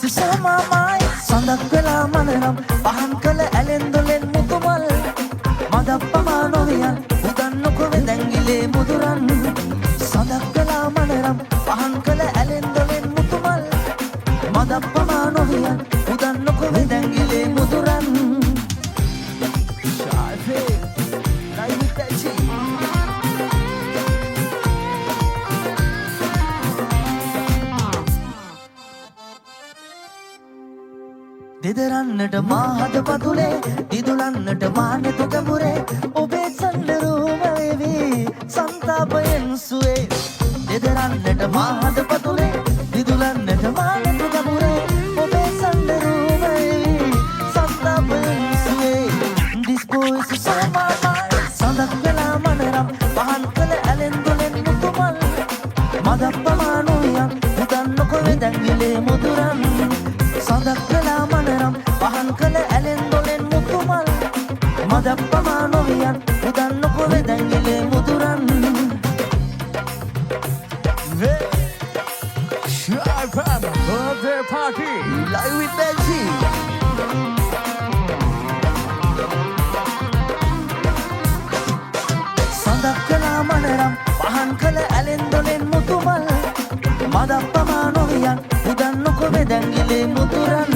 සෝමාමයි සඳක් වෙලා මනරම් පහන් කළ ඇලෙන් දොලෙන් මුතුමල් මදප්පමා නොවියන් උදන්නකො වෙදැංගිලේ මුදුරන් සඳක් වෙලා මනරම් පහන් කළ ඇලෙන් දොලෙන් මුතුමල් මදප්පමා නොවියන් උදන්නකො වෙදැංගිලේ මුදුරන් දෙදරන්නට මාහද පතුලේ දිදුලන්නට මානෙතු ගැඹුරේ ඔබේ සඳරුම වේවි සන්තාපයෙන් සුවේ දෙදරන්නට මාහද පතුලේ දිදුලන්නට මානෙතු ගැඹුරේ ඔබේ සඳරුම වේවි සන්තාපයෙන් සුවේ This boy is so mama සඳක් වෙලා මනරම් පහන් කළ ඇලෙන් දොලෙන් මුතුමල් මදප්පමා නොවියන් උදන්නකො වෙදැංගිලේ මුදුරන් සඳක් වෙලා මනරම් පහන් කළ ඇලෙන් දොලෙන් මුතුමල් මදප්පමා නොවියන් උදන්නකො වෙදැංගිලේ මුදුරන් Shy Pam birthday party live with Benji සඳක් වෙලා මනරම් පහන් කළ ඇලෙන් දොලෙන් මුතුමල් මදප්පමා නොවියන් උදන්නකො වෙදැංගිලේ මුදුරන්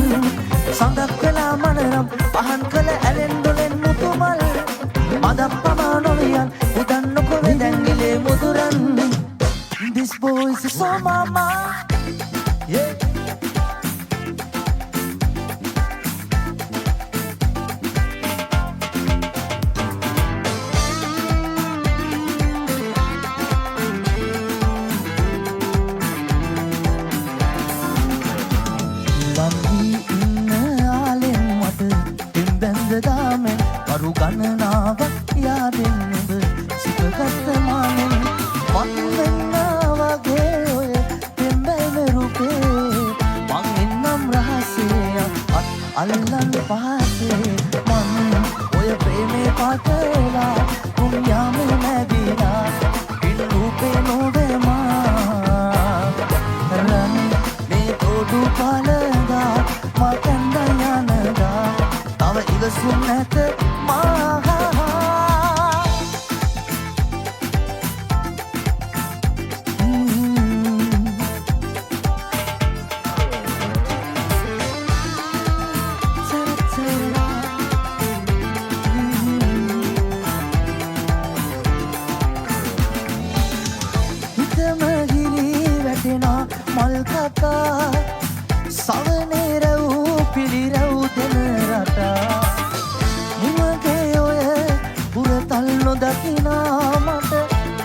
සඳක් වෙලා මනරම් පහන් කළ ඇලෙන් දොලෙන් මුතුමල් මදප්පමා නොවියන් උදන්නකො වෙදැංගිලේ මුදුරන් This boy is so mama yeah ගණනාවක් යාදෙන් ඔබ සිතගත්ත මානෙන් මන්වෙන්නා වගේ ඔය පෙම්බැයිම රූපේ මං එන්නම් රහසේ අත් අල්ලන්න පහසේ මන් ඔය ප්‍රේමේ පාටලා තුන් යාමේ නැදිලා පින් රූපේ නොවේමා රන් මේ තෝඩු පාලදා මා කැන්ද යනදා තව ඉවසුම් නැත මල් කතා සවනේ රව් පිළිරව් දෙන රටා නිමගේ ඔය පුරතල් නොදකිනා මට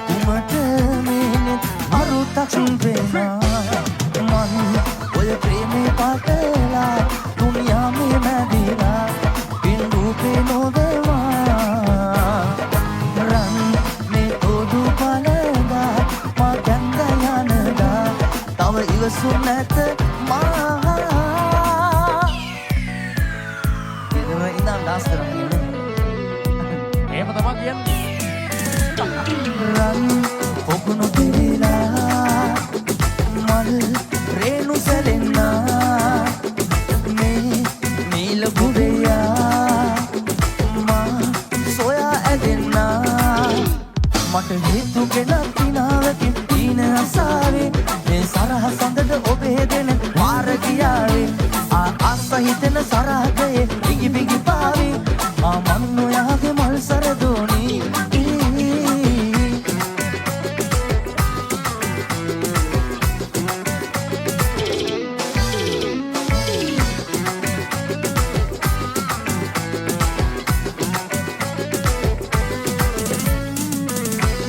කුමට මේනෙත් අරුතක් වෙනා මන් ඔය ප්‍රේමේ පාටලා දුනියාමේ මැදිලා පින් රූපේ නොවේවා රන් මේ තෝඩු පලදා මා ගැන්ද යනදා තව ඉවසුම් නැත මා ඉඳන් ඩාන්ස් කරන්නේ එහෙම තමයි කියන්නේ රන් ඔකුණු පිළිලා මල් රේණු සැලෙන්නා මේ නීල කුඩයා මා සොයා ඇදෙන්නා මට හේතු ගෙනත් පිනාවකින් ඊන අසාවේ මේ සරහ සඳට ඔබේ දෙන පාර ගියාවේ ආස හිතෙන සරහකයේ බිගි බිගි පාවේ මන් ඔයාගේ මල් සරදෝනී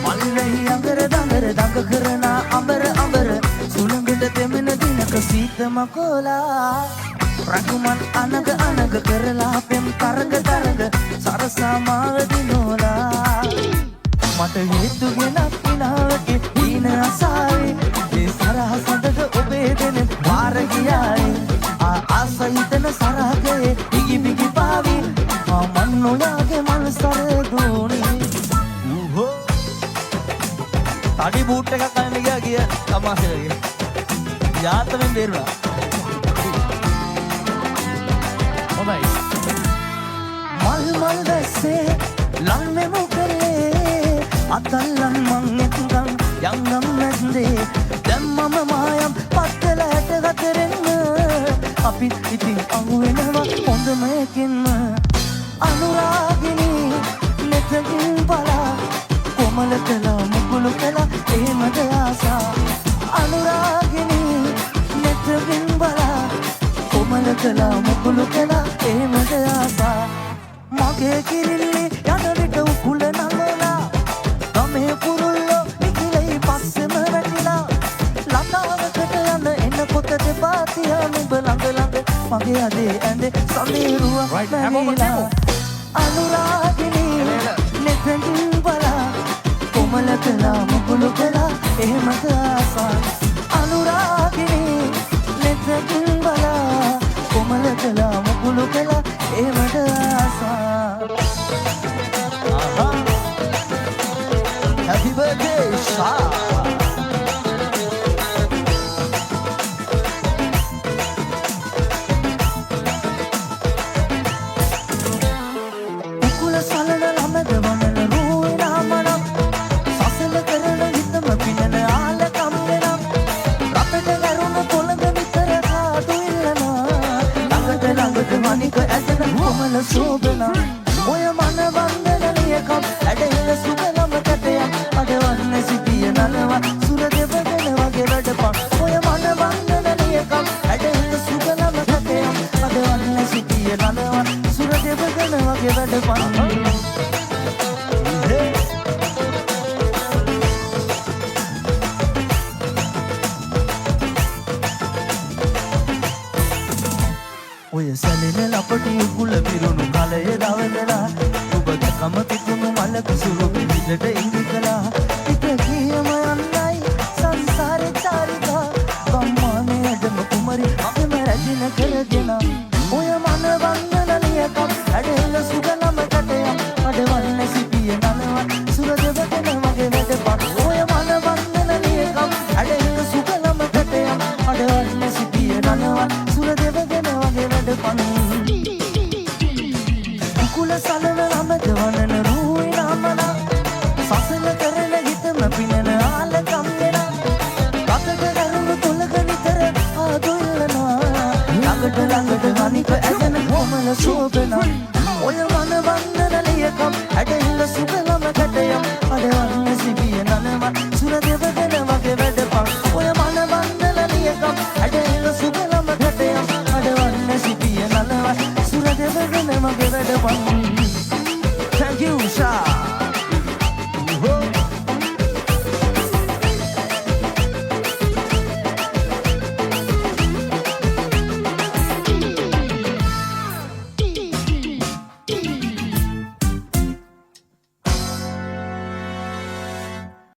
මල්ලෙහි අඟර දඟර දඟ කරනා අඹර අඹර සුළඟට තෙමෙන දිනක සීත මකොලා රකුමන් අනග අනග කරලා පෙම් තරග තරග සරසා මාව දිනෝලා මට හේතු ගෙනත් පිනාවකේ ඊන අසාවේ මේ සරහ සඳට ඔබේ දෙන පාර ගියාවේ ආස හිතන සරහකයේ බිගි බිගි පාවි මන් ඔයාගේ මල් සරදෝනේ තඩි බූට් එකක් අරන් ගියා තමාසෙලගේ යාතෙන් බේරුණා හොඳයි. මල් දැස්සේ ලන් මෙමු කරේ අතල්ලන් මං එක්කන් යංගම් නැන්දේ දැන් මම මායම් පත්තල හැට ගතරෙන්න අපි ඉතින් අහු වෙනවා හොඳම එකෙන්ම අනුරාගිනී නෙතකින් බලා කොමල කළා මුකුළු කළා එහෙමද ආසා අනුරාගිනී නෙතකින් බලා කොමල කළා මුකුළු කළා එහෙමද ආසා මගේ කිරිල්ලි යන විට උකුල නංගලා ගමේ පුරුල්ලෝ නිකිලයි පස්සෙම වැටිලා ලතාවකට යන එන පොත දෙපා තියා නුඹ ළඟ ළඟ මගේ අදේ ඇඳේ සමීරුවක් නැවිලා අනුරාගිනී නෙතකින් බලා කොමල කළා මුකුළු කළා එහෙමද ආසා අනුරාගිනී නෙතකින් බලා කොමල කළා මුකුළු කළා එහෙමද ආසා Happy birthday Shah සෝබනා ඔය මන වන්දනලියකම් ඇඩහිල සුගලම කැටයක් අඩවන්න සිටිය නලවා සුර දෙවගෙන වගේ වැඩපන් ඔය මන වන්දනලියකම් ඇඩහිල සුගලම කැටයක් අඩවන්න සිටිය නලවා සුර දෙවගෙන වගේ වැඩපන් ඔය සැලෙන ලපටි උකුල පිරුණු කලය දවදලා ඔබ දැකම තිබුණු මලක සුරු පිළිදට ඉඟිකලා පිට කියම යන්නයි සංසාරේ චාරිකා ගම්මානේ ඇදම කුමරි අපෙම රැඳින කරගෙන ඔය මන වන්දනලියකම් ඇඩෙල සුගලම කටයක් අඩවන්න සිටිය නලවා සුර දෙවගෙන වගේ වැඩපන් ඔය මන වන්දනලියකම් ඇඩෙල සුගලම කටයක් අඩවන්න සිටිය නලවා සුර දෙවගෙන වගේ වැඩපන් කුකුල සලන ළමද වනන රූයි නාමනා සසල කරන හිතම පිනන ආලකම් වෙන රතක කරුණු තුලක නිතර ආදොල්ලනවා ළඟට ළඟට හනික ඇදෙන කොමල සෝබනා ඔය මන වන්දනලියකම් ඇඩහිල සුගලම කැටයක් අඩවන්න